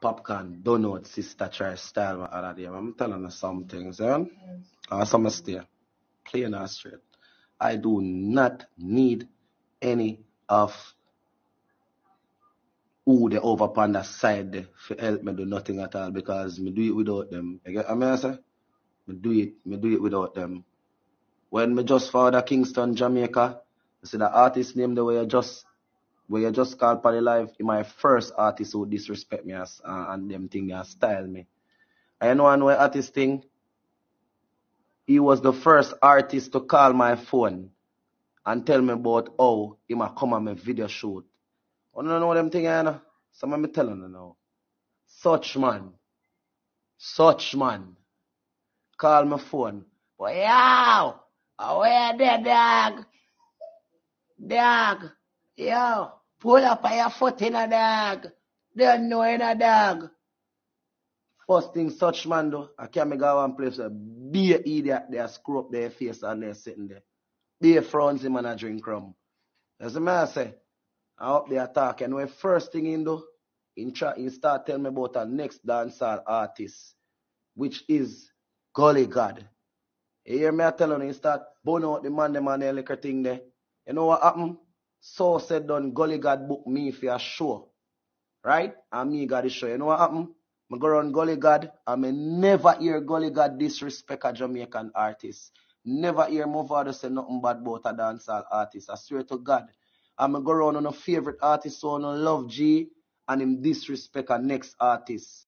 Popcaan, don't know sister try style my other day. I'm telling you some things, eh? Some stay. Plain and straight. I do not need any of who they over on the side there for help me do nothing at all because me do it without them. You get what I say? Me do it without them. When me just found the Kingston, Jamaica, you see the artist name the way you just called Paddy Live, he my first artist who disrespect me as and them thing and style me. I know an artist thing. He was the first artist to call my phone and tell me about how he might come on my video shoot. I don't know them thing, you know? Some of me telling you now. Such man, call my phone. Well, yo, where the dog? Dog, yo, pull up on your foot in a dog. Don't know in a dog. First thing such man do, I can't make one place be an idiot there, screw up their face and they're sitting there. Be a frowns him and a drink rum. That's the man I say. I up there talking. When first thing he do, he start telling me about a next dancehall artist, which is Gully God. You hear me I telling you, he start burn out the man and the liquor thing there. You know what happened? So said done Gully God book me for a show. Right? And me got the show. You know what happened? I go around Gully God and I never hear Gully God disrespect a Jamaican artist. Never hear my father say nothing bad about a dancehall artist. I swear to God. I'm go around on a favorite artist so I love G and him disrespect a next artist.